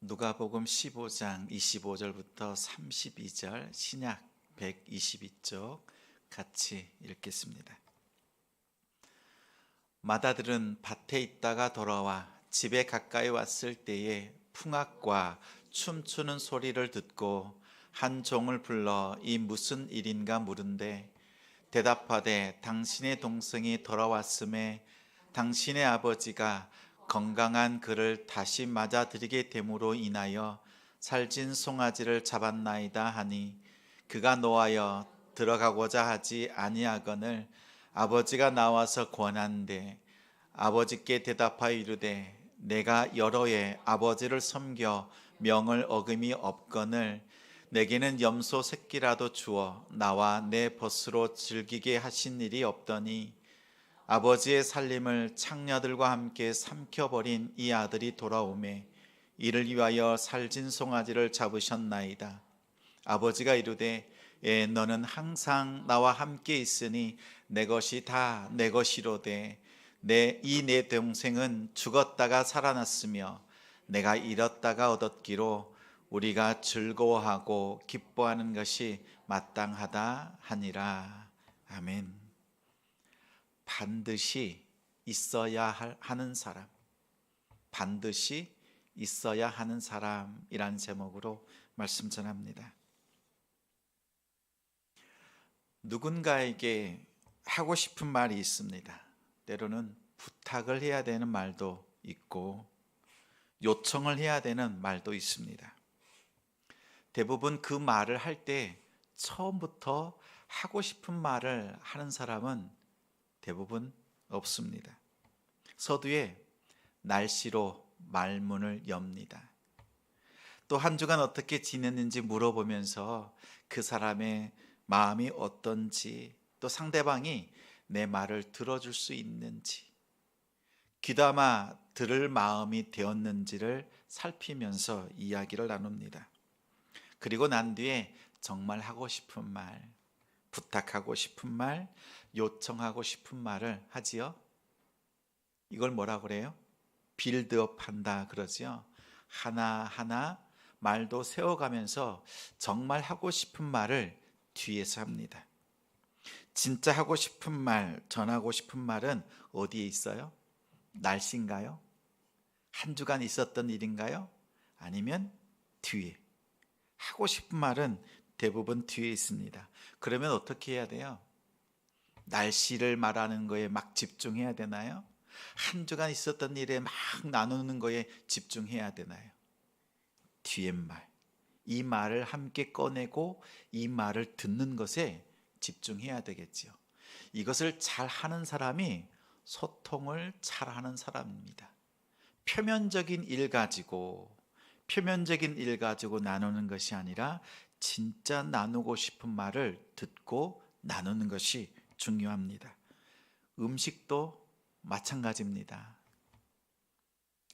누가복음 15장 25절부터 32절 신약 122쪽 같이 읽겠습니다. 마다들은 밭에 있다가 돌아와 집에 가까이 왔을 때에 풍악과 춤추는 소리를 듣고 한 종을 불러 이 무슨 일인가 물은데 대답하되 당신의 동생이 돌아왔음에 당신의 아버지가 건강한 그를 다시 맞아들이게 됨으로 인하여 살찐 송아지를 잡았나이다 하니 그가 노하여 들어가고자 하지 아니하거늘 아버지가 나와서 권한대 아버지께 대답하여 이르되 내가 여러 해 아버지를 섬겨 명을 어김이 없거늘 내게는 염소 새끼라도 주어 나와 내 벗으로 즐기게 하신 일이 없더니 아버지의 살림을 창녀들과 함께 삼켜버린 이 아들이 돌아오매 이를 위하여 살진 송아지를 잡으셨나이다. 아버지가 이르되 너는 항상 나와 함께 있으니 내 것이 다 내 것이로되 내 동생은 죽었다가 살아났으며 내가 잃었다가 얻었기로 우리가 즐거워하고 기뻐하는 것이 마땅하다 하니라. 아멘. 반드시 있어야 하는 사람, 반드시 있어야 하는 사람이라는 제목으로 말씀 전합니다. 누군가에게 하고 싶은 말이 있습니다. 때로는 부탁을 해야 되는 말도 있고 요청을 해야 되는 말도 있습니다. 대부분 그 말을 할 때 처음부터 하고 싶은 말을 하는 사람은 대부분 없습니다. 서두에 날씨로 말문을 엽니다. 또 한 주간 어떻게 지냈는지 물어보면서 그 사람의 마음이 어떤지, 또 상대방이 내 말을 들어줄 수 있는지, 귀담아 들을 마음이 되었는지를 살피면서 이야기를 나눕니다. 그리고 난 뒤에 정말 하고 싶은 말, 부탁하고 싶은 말, 요청하고 싶은 말을 하지요. 이걸 뭐라 그래요? 빌드업 한다 그러지요. 하나하나 말도 세워가면서 정말 하고 싶은 말을 뒤에서 합니다. 진짜 하고 싶은 말, 전하고 싶은 말은 어디에 있어요? 날씨인가요? 한 주간 있었던 일인가요? 아니면 뒤에? 하고 싶은 말은 대부분 뒤에 있습니다. 그러면 어떻게 해야 돼요? 날씨를 말하는 거에 막 집중해야 되나요? 한 주간 있었던 일에 막 나누는 거에 집중해야 되나요? 뒤에 말, 이 말을 함께 꺼내고 이 말을 듣는 것에 집중해야 되겠지요. 이것을 잘 하는 사람이 소통을 잘 하는 사람입니다. 표면적인 일 가지고 나누는 것이 아니라 진짜 나누고 싶은 말을 듣고 나누는 것이 중요합니다. 음식도 마찬가지입니다.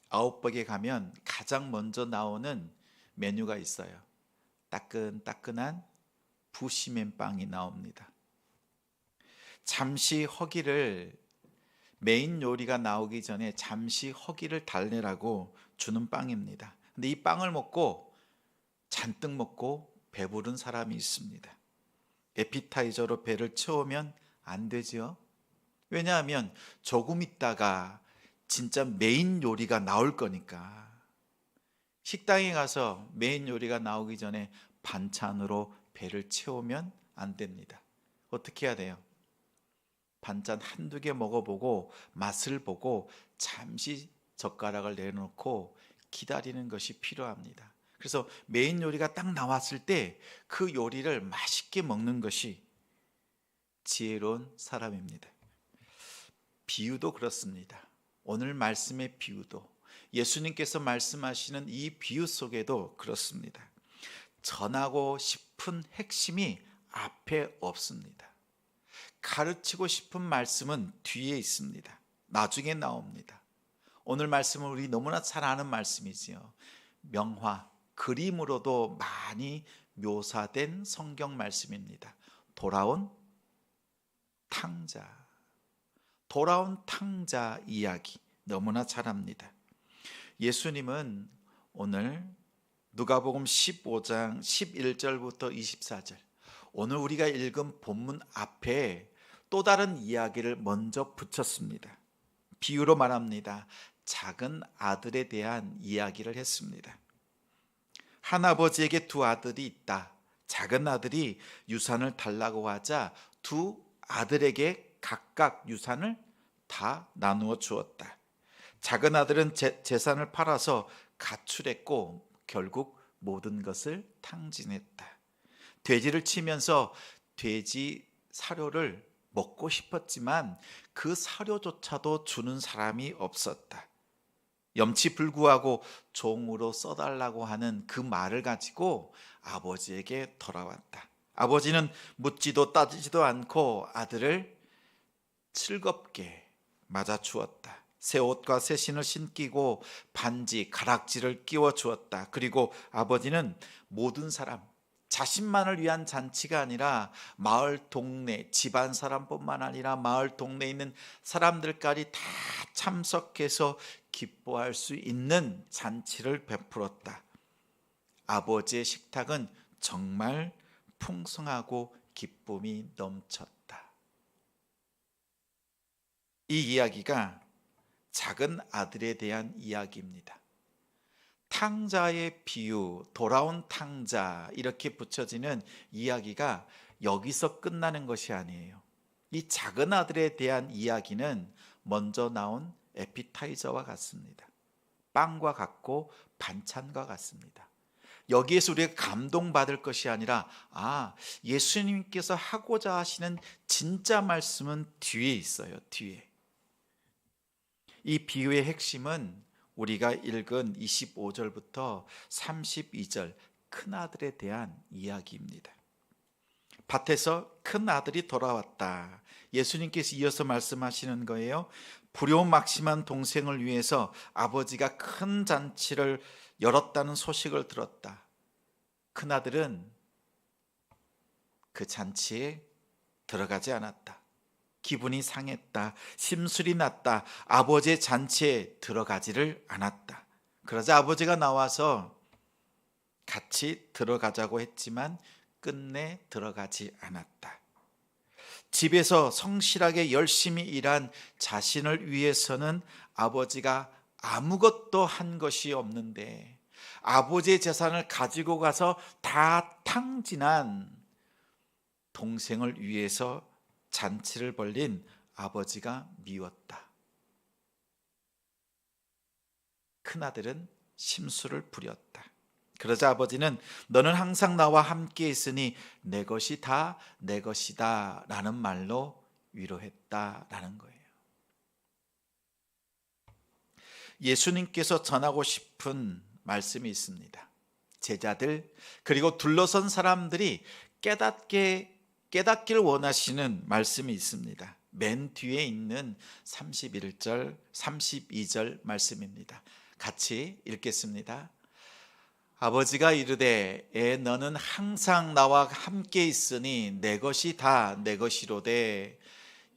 아웃백에 가면 가장 먼저 나오는 메뉴가 있어요. 따끈따끈한 부시맨빵이 나옵니다. 잠시 허기를, 메인 요리가 나오기 전에 잠시 허기를 달래라고 주는 빵입니다. 근데 이 빵을 먹고 잔뜩 먹고 배부른 사람이 있습니다. 에피타이저로 배를 채우면 안 되지요. 왜냐하면 조금 있다가 진짜 메인 요리가 나올 거니까. 식당에 가서 메인 요리가 나오기 전에 반찬으로 배를 채우면 안 됩니다. 어떻게 해야 돼요? 반찬 한두 개 먹어보고 맛을 보고 잠시 젓가락을 내놓고 기다리는 것이 필요합니다. 그래서 메인 요리가 딱 나왔을 때 그 요리를 맛있게 먹는 것이 지혜로운 사람입니다. 비유도 그렇습니다. 오늘 말씀의 비유도, 예수님께서 말씀하시는 이 비유 속에도 그렇습니다. 전하고 싶은 핵심이 앞에 없습니다. 가르치고 싶은 말씀은 뒤에 있습니다. 나중에 나옵니다. 오늘 말씀은 우리 너무나 잘 아는 말씀이지요. 명화, 그림으로도 많이 묘사된 성경 말씀입니다. 돌아온 탕자 이야기 너무나 잘 압니다. 예수님은 오늘 누가복음 15장 11절부터 24절. 오늘 우리가 읽은 본문 앞에 또 다른 이야기를 먼저 붙였습니다. 비유로 말합니다. 작은 아들에 대한 이야기를 했습니다. 한 아버지에게 두 아들이 있다. 작은 아들이 유산을 달라고 하자 두 아들에게 각각 유산을 다 나누어 주었다. 작은 아들은 재산을 팔아서 가출했고 결국 모든 것을 탕진했다. 돼지를 치면서 돼지 사료를 먹고 싶었지만 그 사료조차도 주는 사람이 없었다. 염치불구하고 종으로 써달라고 하는 그 말을 가지고 아버지에게 돌아왔다. 아버지는 묻지도 따지지도 않고 아들을 즐겁게 맞아 주었다. 새 옷과 새 신을 신기고 반지, 가락지를 끼워 주었다. 그리고 아버지는 모든 사람, 자신만을 위한 잔치가 아니라 마을 동네 집안 사람뿐만 아니라 마을 동네에 있는 사람들까지 다 참석해서 기뻐할 수 있는 잔치를 베풀었다. 아버지의 식탁은 정말 풍성하고 기쁨이 넘쳤다. 이 이야기가 작은 아들에 대한 이야기입니다. 탕자의 비유, 돌아온 탕자 이렇게 붙여지는 이야기가 여기서 끝나는 것이 아니에요. 이 작은 아들에 대한 이야기는 먼저 나온 에피타이저와 같습니다. 빵과 같고 반찬과 같습니다. 여기에서 우리가 감동받을 것이 아니라 예수님께서 하고자 하시는 진짜 말씀은 뒤에 있어요. 뒤에. 이 비유의 핵심은 우리가 읽은 25절부터 32절 큰아들에 대한 이야기입니다. 밭에서 큰아들이 돌아왔다. 예수님께서 이어서 말씀하시는 거예요. 불효막심한 동생을 위해서 아버지가 큰 잔치를 열었다는 소식을 들었다. 큰아들은 그 잔치에 들어가지 않았다. 기분이 상했다. 심술이 났다. 아버지의 잔치에 들어가지를 않았다. 그러자 아버지가 나와서 같이 들어가자고 했지만 끝내 들어가지 않았다. 집에서 성실하게 열심히 일한 자신을 위해서는 아버지가 아무것도 한 것이 없는데 아버지의 재산을 가지고 가서 다 탕진한 동생을 위해서 잔치를 벌린 아버지가 미웠다. 큰아들은 심술을 부렸다. 그러자 아버지는 너는 항상 나와 함께 있으니 내 것이 다 내 것이다 라는 말로 위로했다라는 거예요. 예수님께서 전하고 싶은 말씀이 있습니다. 제자들 그리고 둘러선 사람들이 깨닫기를 원하시는 말씀이 있습니다. 맨 뒤에 있는 31절, 32절 말씀입니다. 같이 읽겠습니다. 아버지가 이르되 너는 항상 나와 함께 있으니 내 것이 다 내 것이로되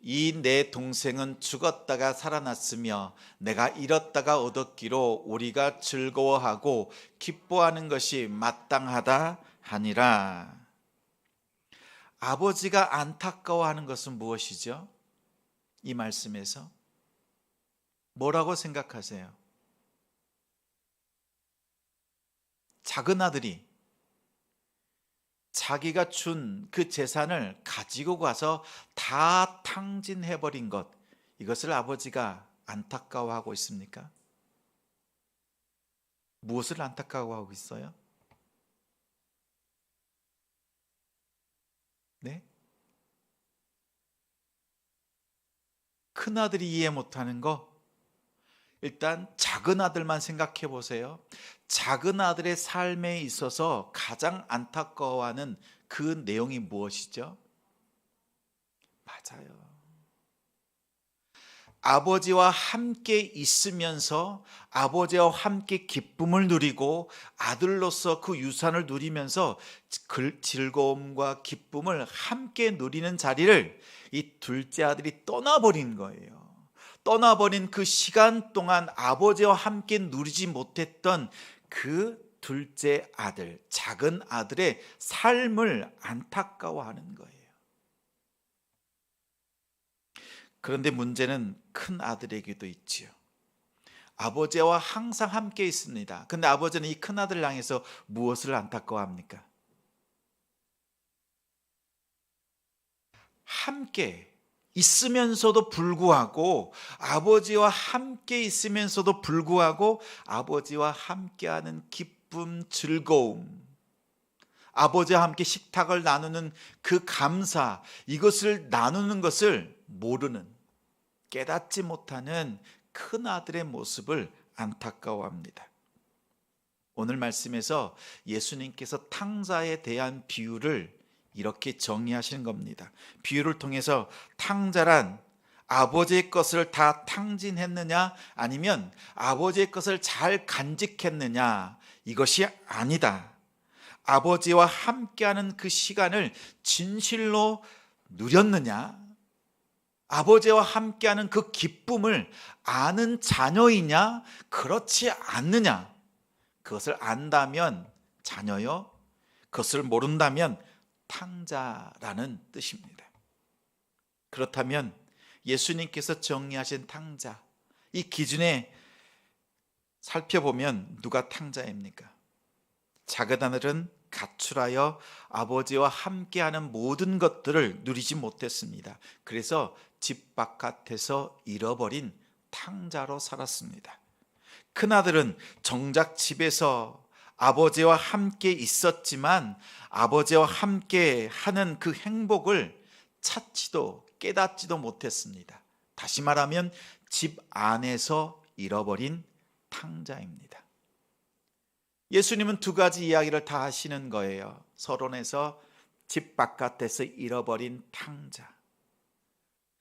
이 내 동생은 죽었다가 살아났으며 내가 잃었다가 얻었기로 우리가 즐거워하고 기뻐하는 것이 마땅하다 하니라. 아버지가 안타까워하는 것은 무엇이죠? 이 말씀에서 뭐라고 생각하세요? 작은 아들이 자기가 준 그 재산을 가지고 가서 다 탕진해버린 것, 이것을 아버지가 안타까워하고 있습니까? 무엇을 안타까워하고 있어요? 네? 큰 아들이 이해 못하는 거, 일단 작은 아들만 생각해 보세요. 작은 아들의 삶에 있어서 가장 안타까워하는 그 내용이 무엇이죠? 맞아요. 아버지와 함께 있으면서 아버지와 함께 기쁨을 누리고 아들로서 그 유산을 누리면서 즐거움과 기쁨을 함께 누리는 자리를 이 둘째 아들이 떠나버린 거예요. 떠나버린 그 시간 동안 아버지와 함께 누리지 못했던 그 둘째 아들, 작은 아들의 삶을 안타까워하는 거예요. 그런데 문제는 큰 아들에게도 있지요. 아버지와 항상 함께 있습니다. 근데 아버지는 이 큰 아들을 향해서 무엇을 안타까워합니까? 함께 있으면서도 불구하고, 아버지와 함께 있으면서도 불구하고 아버지와 함께하는 기쁨, 즐거움, 아버지와 함께 식탁을 나누는 그 감사, 이것을 나누는 것을 모르는, 깨닫지 못하는 큰 아들의 모습을 안타까워합니다. 오늘 말씀에서 예수님께서 탕자에 대한 비유를 이렇게 정의하시는 겁니다. 비유를 통해서 탕자란 아버지의 것을 다 탕진했느냐, 아니면 아버지의 것을 잘 간직했느냐, 이것이 아니다. 아버지와 함께하는 그 시간을 진실로 누렸느냐, 아버지와 함께하는 그 기쁨을 아는 자녀이냐, 그렇지 않느냐. 그것을 안다면 자녀요, 그것을 모른다면 탕자라는 뜻입니다. 그렇다면 예수님께서 정의하신 탕자, 이 기준에 살펴보면 누가 탕자입니까? 작은 아들은 가출하여 아버지와 함께하는 모든 것들을 누리지 못했습니다. 그래서 집 바깥에서 잃어버린 탕자로 살았습니다. 큰아들은 정작 집에서 아버지와 함께 있었지만 아버지와 함께 하는 그 행복을 찾지도 깨닫지도 못했습니다. 다시 말하면 집 안에서 잃어버린 탕자입니다. 예수님은 두 가지 이야기를 다 하시는 거예요. 서론에서 집 바깥에서 잃어버린 탕자,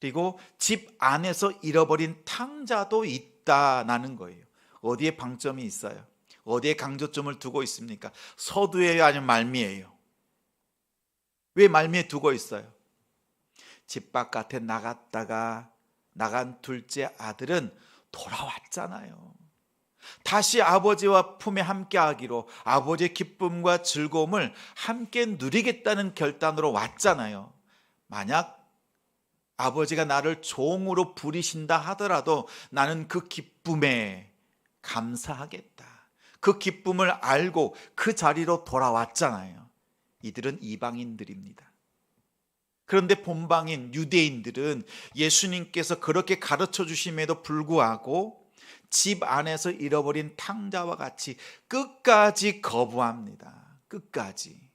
그리고 집 안에서 잃어버린 탕자도 있다라는 거예요. 어디에 방점이 있어요? 어디에 강조점을 두고 있습니까? 서두예요, 아니면 말미예요? 왜 말미에 두고 있어요? 집 바깥에 나갔다가 나간 둘째 아들은 돌아왔잖아요. 다시 아버지와 품에 함께 하기로, 아버지의 기쁨과 즐거움을 함께 누리겠다는 결단으로 왔잖아요. 만약 아버지가 나를 종으로 부리신다 하더라도 나는 그 기쁨에 감사하겠다. 그 기쁨을 알고 그 자리로 돌아왔잖아요. 이들은 이방인들입니다. 그런데 본방인 유대인들은 예수님께서 그렇게 가르쳐 주심에도 불구하고 집 안에서 잃어버린 탕자와 같이 끝까지 거부합니다. 끝까지.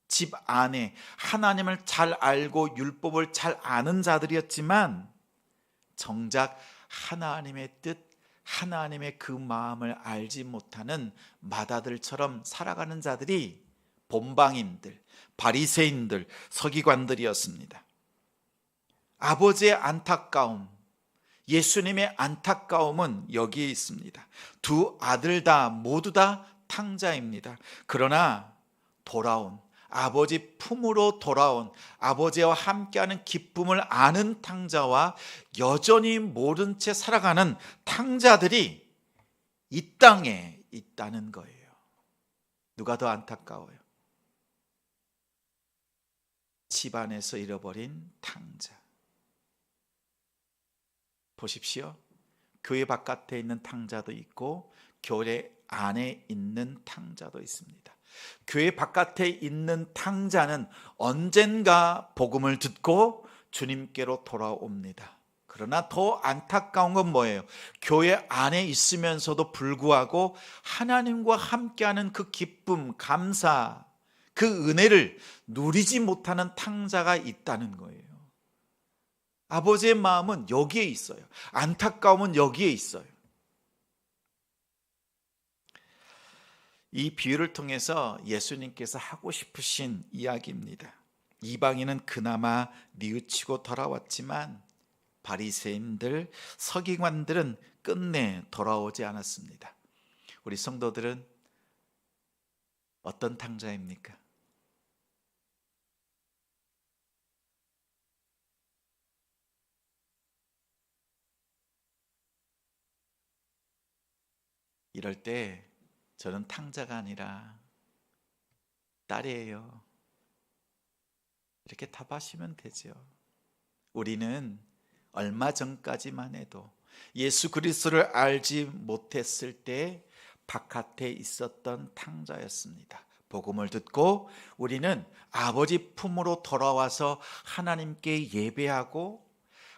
집 안에 하나님을 잘 알고 율법을 잘 아는 자들이었지만 정작 하나님의 뜻, 하나님의 그 마음을 알지 못하는 마다들처럼 살아가는 자들이 본방인들, 바리새인들, 서기관들이었습니다. 아버지의 안타까움, 예수님의 안타까움은 여기에 있습니다. 두 아들 다 모두 다 탕자입니다. 그러나 돌아온, 아버지 품으로 돌아온, 아버지와 함께하는 기쁨을 아는 탕자와 여전히 모른 채 살아가는 탕자들이 이 땅에 있다는 거예요. 누가 더 안타까워요? 집 안에서 잃어버린 탕자. 보십시오. 교회 바깥에 있는 탕자도 있고 교회 안에 있는 탕자도 있습니다. 교회 바깥에 있는 탕자는 언젠가 복음을 듣고 주님께로 돌아옵니다. 그러나 더 안타까운 건 뭐예요? 교회 안에 있으면서도 불구하고 하나님과 함께하는 그 기쁨, 감사, 그 은혜를 누리지 못하는 탕자가 있다는 거예요. 아버지의 마음은 여기에 있어요. 안타까움은 여기에 있어요. 이 비유를 통해서 예수님께서 하고 싶으신 이야기입니다. 이방인은 그나마 뉘우치고 돌아왔지만 바리새인들, 서기관들은 끝내 돌아오지 않았습니다. 우리 성도들은 어떤 탕자입니까? 이럴 때 저는 탕자가 아니라 딸이에요. 이렇게 답하시면 되죠. 우리는 얼마 전까지만 해도 예수 그리스도를 알지 못했을 때 바깥에 있었던 탕자였습니다. 복음을 듣고 우리는 아버지 품으로 돌아와서 하나님께 예배하고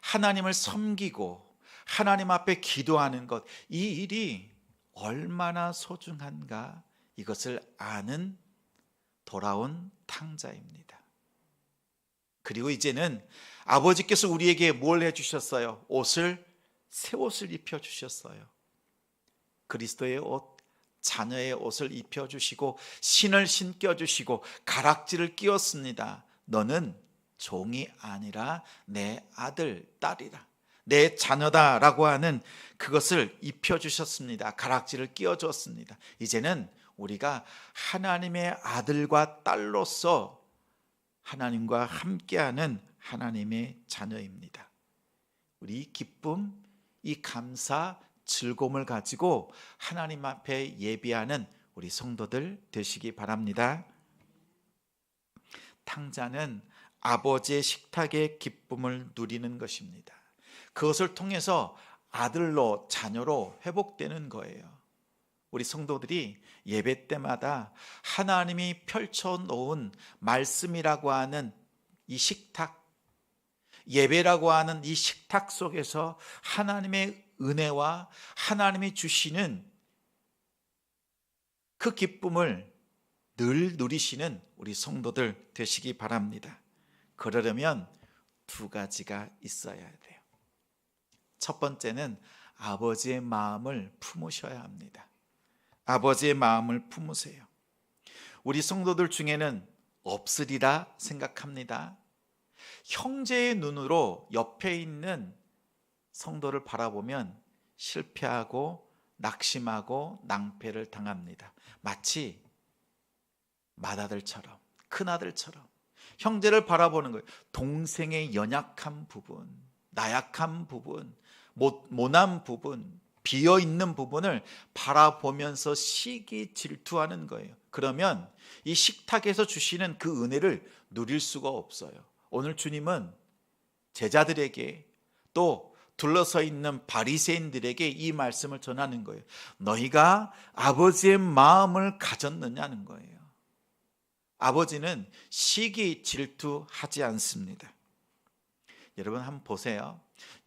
하나님을 섬기고 하나님 앞에 기도하는 것, 이 일이 얼마나 소중한가, 이것을 아는 돌아온 탕자입니다. 그리고 이제는 아버지께서 우리에게 뭘 해주셨어요? 새 옷을 입혀주셨어요. 그리스도의 옷, 자녀의 옷을 입혀주시고 신을 신겨주시고 가락지를 끼웠습니다. 너는 종이 아니라 내 아들, 딸이라, 내 자녀다라고 하는 그것을 입혀주셨습니다. 가락지를 끼워주었습니다. 이제는 우리가 하나님의 아들과 딸로서 하나님과 함께하는 하나님의 자녀입니다. 우리 이 기쁨, 이 감사, 즐거움을 가지고 하나님 앞에 예비하는 우리 성도들 되시기 바랍니다. 탕자는 아버지의 식탁의 기쁨을 누리는 것입니다. 그것을 통해서 아들로, 자녀로 회복되는 거예요. 우리 성도들이 예배 때마다 하나님이 펼쳐놓은 말씀이라고 하는 이 식탁, 예배라고 하는 이 식탁 속에서 하나님의 은혜와 하나님이 주시는 그 기쁨을 늘 누리시는 우리 성도들 되시기 바랍니다. 그러려면 두 가지가 있어야 돼요. 첫 번째는 아버지의 마음을 품으셔야 합니다. 아버지의 마음을 품으세요. 우리 성도들 중에는 없으리라 생각합니다. 형제의 눈으로 옆에 있는 성도를 바라보면 실패하고 낙심하고 낭패를 당합니다. 마치 맏아들처럼, 큰아들처럼 형제를 바라보는 거예요. 동생의 연약한 부분, 나약한 부분, 모난 부분, 비어있는 부분을 바라보면서 시기 질투하는 거예요. 그러면 이 식탁에서 주시는 그 은혜를 누릴 수가 없어요. 오늘 주님은 제자들에게 또 둘러서 있는 바리새인들에게 이 말씀을 전하는 거예요. 너희가 아버지의 마음을 가졌느냐는 거예요. 아버지는 시기 질투하지 않습니다. 여러분 한번 보세요.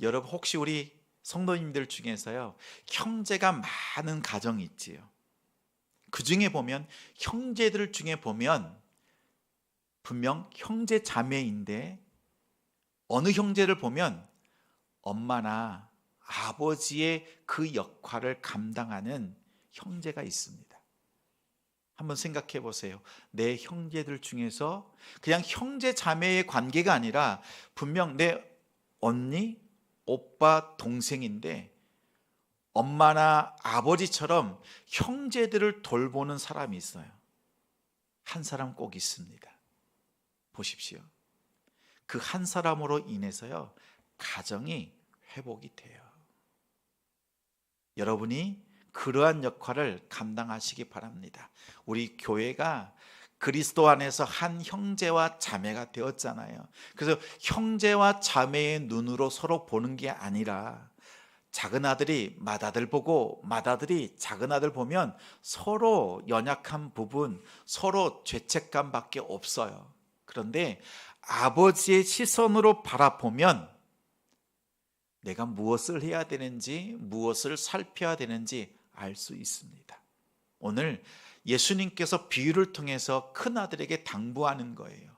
여러분 혹시 우리 성도님들 중에서요, 형제가 많은 가정이 있지요. 그 중에 보면, 형제들 중에 보면 분명 형제 자매인데 어느 형제를 보면 엄마나 아버지의 그 역할을 감당하는 형제가 있습니다. 한번 생각해 보세요. 내 형제들 중에서 그냥 형제 자매의 관계가 아니라 분명 내 언니, 오빠, 동생인데 엄마나 아버지처럼 형제들을 돌보는 사람이 있어요. 한 사람 꼭 있습니다. 보십시오. 그 한 사람으로 인해서요, 가정이 회복이 돼요. 여러분이 그러한 역할을 감당하시기 바랍니다. 우리 교회가 그리스도 안에서 한 형제와 자매가 되었잖아요. 그래서 형제와 자매의 눈으로 서로 보는 게 아니라 작은 아들이 맏아들 보고 맏아들이 작은 아들 보면 서로 연약한 부분, 서로 죄책감밖에 없어요. 그런데 아버지의 시선으로 바라보면 내가 무엇을 해야 되는지, 무엇을 살펴야 되는지 알 수 있습니다. 오늘 예수님께서 비유를 통해서 큰 아들에게 당부하는 거예요.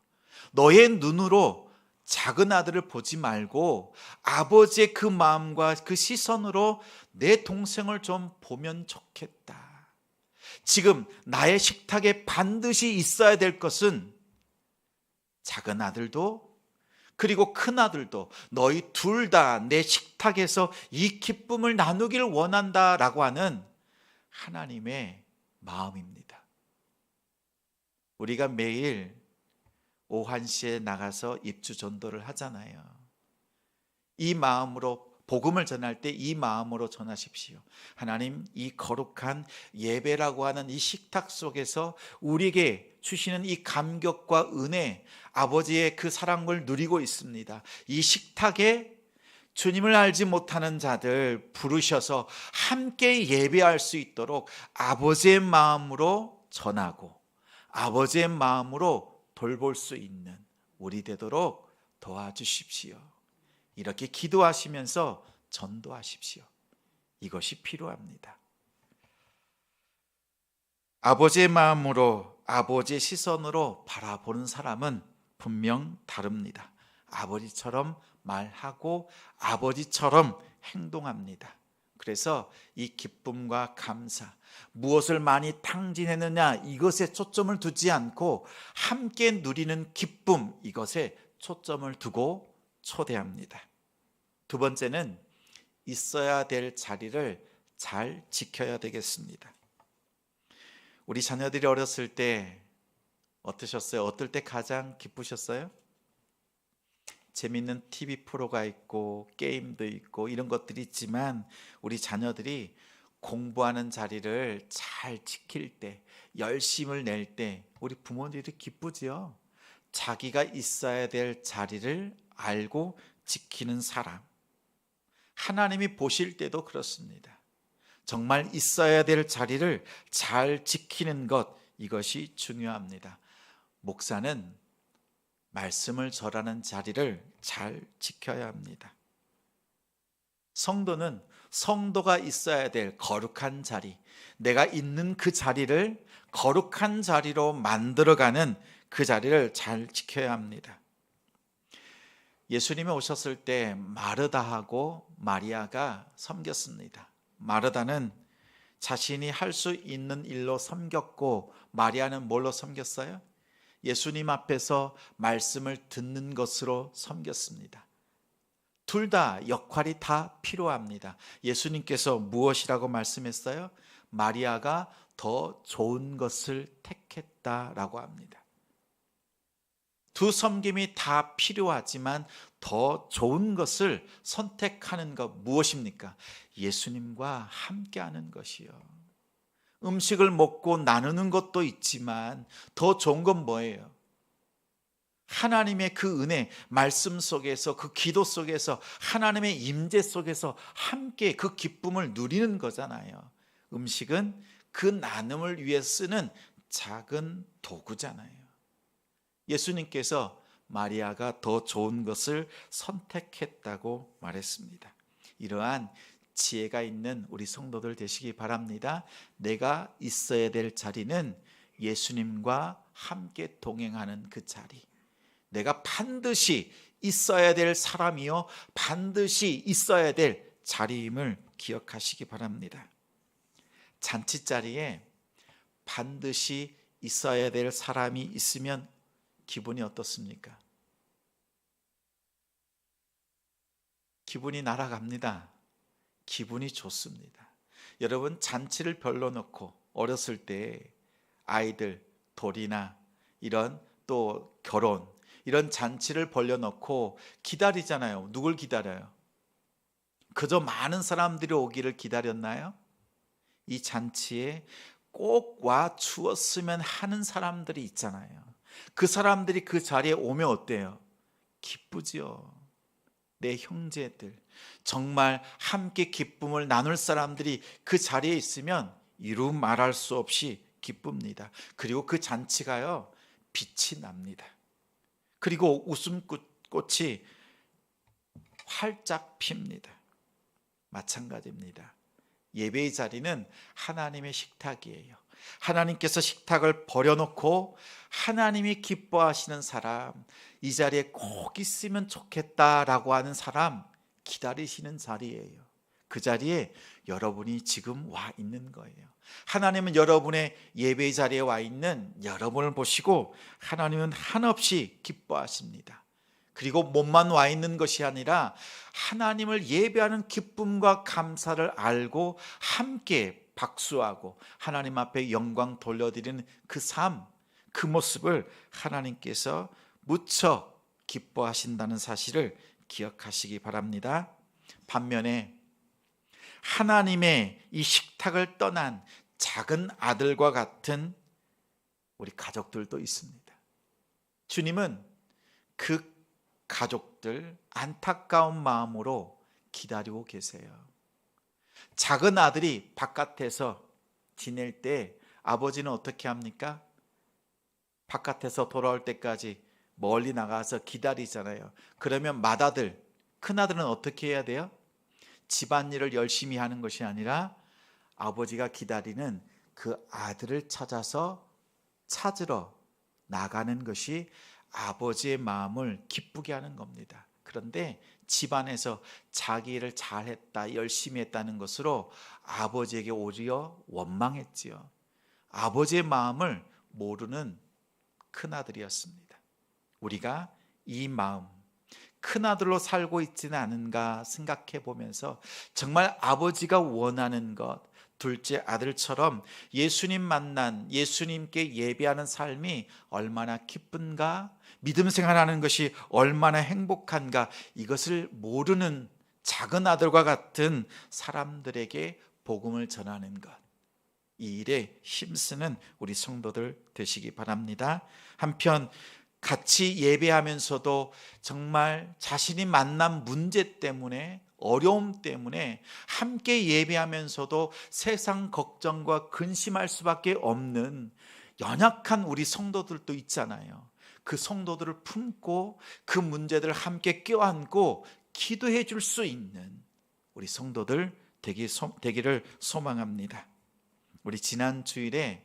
너의 눈으로 작은 아들을 보지 말고 아버지의 그 마음과 그 시선으로 내 동생을 좀 보면 좋겠다. 지금 나의 식탁에 반드시 있어야 될 것은 작은 아들도 그리고 큰 아들도 너희 둘 다 내 식탁에서 이 기쁨을 나누길 원한다라고 하는 하나님의 마음입니다. 우리가 매일 오후 1시에 나가서 입주 전도를 하잖아요. 이 마음으로 복음을 전할 때 이 마음으로 전하십시오. 하나님, 이 거룩한 예배라고 하는 이 식탁 속에서 우리에게 주시는 이 감격과 은혜, 아버지의 그 사랑을 누리고 있습니다. 이 식탁에 주님을 알지 못하는 자들 부르셔서 함께 예배할 수 있도록 아버지의 마음으로 전하고 아버지의 마음으로 돌볼 수 있는 우리 되도록 도와주십시오. 이렇게 기도하시면서 전도하십시오. 이것이 필요합니다. 아버지의 마음으로, 아버지의 시선으로 바라보는 사람은 분명 다릅니다. 아버지처럼 말하고 아버지처럼 행동합니다. 그래서 이 기쁨과 감사, 무엇을 많이 탕진했느냐 이것에 초점을 두지 않고 함께 누리는 기쁨, 이것에 초점을 두고 초대합니다. 두 번째는 있어야 될 자리를 잘 지켜야 되겠습니다. 우리 자녀들이 어렸을 때 어떠셨어요? 어떨 때 가장 기쁘셨어요? 재밌는 TV 프로가 있고 게임도 있고 이런 것들이 있지만 우리 자녀들이 공부하는 자리를 잘 지킬 때, 열심을 낼 때 우리 부모님들이 기쁘지요. 자기가 있어야 될 자리를 알고 지키는 사람. 하나님이 보실 때도 그렇습니다. 정말 있어야 될 자리를 잘 지키는 것, 이것이 중요합니다. 목사는 말씀을 전하는 자리를 잘 지켜야 합니다. 성도는 성도가 있어야 될 거룩한 자리, 내가 있는 그 자리를 거룩한 자리로 만들어가는 그 자리를 잘 지켜야 합니다. 예수님이 오셨을 때 마르다하고 마리아가 섬겼습니다. 마르다는 자신이 할 수 있는 일로 섬겼고 마리아는 뭘로 섬겼어요? 예수님 앞에서 말씀을 듣는 것으로 섬겼습니다. 둘 다 역할이 다 필요합니다. 예수님께서 무엇이라고 말씀했어요? 마리아가 더 좋은 것을 택했다라고 합니다. 두 섬김이 다 필요하지만 더 좋은 것을 선택하는 것 무엇입니까? 예수님과 함께하는 것이요. 음식을 먹고 나누는 것도 있지만 더 좋은 건 뭐예요? 하나님의 그 은혜, 말씀 속에서, 그 기도 속에서, 하나님의 임재 속에서 함께 그 기쁨을 누리는 거잖아요. 음식은 그 나눔을 위해 쓰는 작은 도구잖아요. 예수님께서 마리아가 더 좋은 것을 선택했다고 말했습니다. 이러한 지혜가 있는 우리 성도들 되시기 바랍니다. 내가 있어야 될 자리는 예수님과 함께 동행하는 그 자리. 내가 반드시 있어야 될 사람이요, 반드시 있어야 될 자리임을 기억하시기 바랍니다. 잔치 자리에 반드시 있어야 될 사람이 있으면 기분이 어떻습니까? 기분이 날아갑니다. 기분이 좋습니다. 여러분, 잔치를 별로놓고 어렸을 때 아이들 돌이나 이런 또 결혼 이런 잔치를 벌려놓고 기다리잖아요. 누굴 기다려요? 그저 많은 사람들이 오기를 기다렸나요? 이 잔치에 꼭 와 주었으면 하는 사람들이 있잖아요. 그 사람들이 그 자리에 오면 어때요? 기쁘지요. 내 형제들, 정말 함께 기쁨을 나눌 사람들이 그 자리에 있으면 이루 말할 수 없이 기쁩니다. 그리고 그 잔치가요, 빛이 납니다. 그리고 웃음꽃이 활짝 핍니다. 마찬가지입니다. 예배의 자리는 하나님의 식탁이에요. 하나님께서 식탁을 버려놓고 하나님이 기뻐하시는 사람, 이 자리에 꼭 있으면 좋겠다라고 하는 사람 기다리시는 자리예요. 그 자리에 여러분이 지금 와 있는 거예요. 하나님은 여러분의 예배의 자리에 와 있는 여러분을 보시고 하나님은 한없이 기뻐하십니다. 그리고 몸만 와 있는 것이 아니라 하나님을 예배하는 기쁨과 감사를 알고 함께 박수하고 하나님 앞에 영광 돌려드리는 그 삶, 그 모습을 하나님께서 무척 기뻐하신다는 사실을 기억하시기 바랍니다. 반면에 하나님의 이 식탁을 떠난 작은 아들과 같은 우리 가족들도 있습니다. 주님은 그 가족들 안타까운 마음으로 기다리고 계세요. 작은 아들이 바깥에서 지낼 때 아버지는 어떻게 합니까? 바깥에서 돌아올 때까지 멀리 나가서 기다리잖아요. 그러면 맏아들, 큰아들은 어떻게 해야 돼요? 집안일을 열심히 하는 것이 아니라 아버지가 기다리는 그 아들을 찾으러 나가는 것이 아버지의 마음을 기쁘게 하는 겁니다. 그런데 집안에서 자기 일을 잘했다, 열심히 했다는 것으로 아버지에게 오히려 원망했지요. 아버지의 마음을 모르는 큰아들이었습니다. 우리가 이 마음, 큰아들로 살고 있지는 않은가 생각해 보면서 정말 아버지가 원하는 것, 둘째 아들처럼 예수님 만난, 예수님께 예배하는 삶이 얼마나 기쁜가, 믿음 생활하는 것이 얼마나 행복한가, 이것을 모르는 작은 아들과 같은 사람들에게 복음을 전하는 것, 이 일에 힘쓰는 우리 성도들 되시기 바랍니다. 한편 같이 예배하면서도 정말 자신이 만난 문제 때문에, 어려움 때문에 함께 예배하면서도 세상 걱정과 근심할 수밖에 없는 연약한 우리 성도들도 있잖아요. 그 성도들을 품고 그 문제들을 함께 껴안고 기도해 줄 수 있는 우리 성도들 되기를 소망합니다. 우리 지난 주일에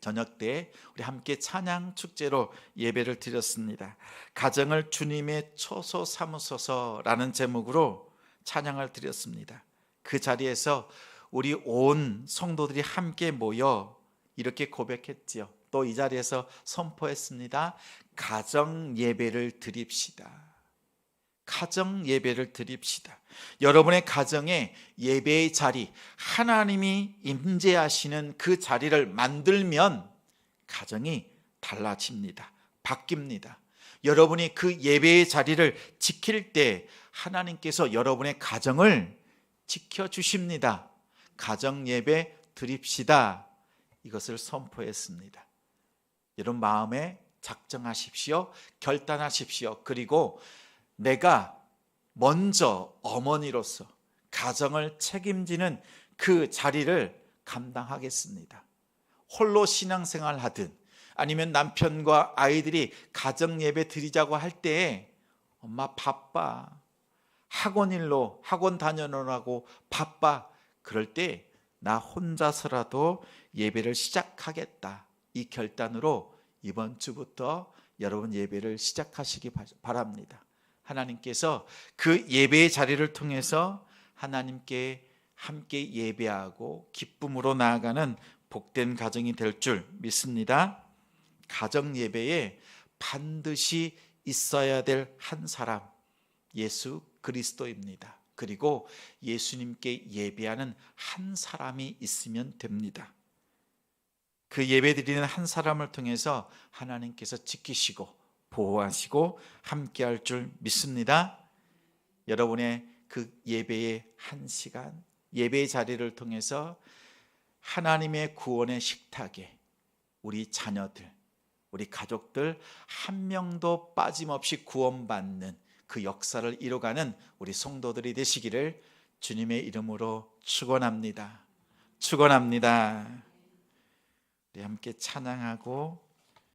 저녁 때 우리 함께 찬양 축제로 예배를 드렸습니다. 가정을 주님의 처소 삼으소서라는 제목으로 찬양을 드렸습니다. 그 자리에서 우리 온 성도들이 함께 모여 이렇게 고백했지요. 또 이 자리에서 선포했습니다. 가정 예배를 드립시다. 가정 예배를 드립시다. 여러분의 가정에 예배의 자리, 하나님이 임재하시는 그 자리를 만들면 가정이 달라집니다. 바뀝니다. 여러분이 그 예배의 자리를 지킬 때 하나님께서 여러분의 가정을 지켜주십니다. 가정 예배 드립시다. 이것을 선포했습니다. 여러분 마음에 작정하십시오. 결단하십시오. 그리고 내가 먼저 어머니로서 가정을 책임지는 그 자리를 감당하겠습니다. 홀로 신앙생활 하든 아니면 남편과 아이들이 가정 예배 드리자고 할 때에 엄마 바빠, 학원 다녀오라고 바빠, 그럴 때 나 혼자서라도 예배를 시작하겠다, 이 결단으로 이번 주부터 여러분 예배를 시작하시기 바랍니다. 하나님께서 그 예배의 자리를 통해서 하나님께 함께 예배하고 기쁨으로 나아가는 복된 가정이 될 줄 믿습니다. 가정 예배에 반드시 있어야 될 한 사람, 예수 그리스도입니다. 그리고 예수님께 예배하는 한 사람이 있으면 됩니다. 그 예배드리는 한 사람을 통해서 하나님께서 지키시고 보호하시고 함께할 줄 믿습니다. 여러분의 그 예배의 한 시간, 예배의 자리를 통해서 하나님의 구원의 식탁에 우리 자녀들, 우리 가족들 한 명도 빠짐없이 구원받는 그 역사를 이뤄가는 우리 성도들이 되시기를 주님의 이름으로 축원합니다. 축원합니다. 우리 함께 찬양하고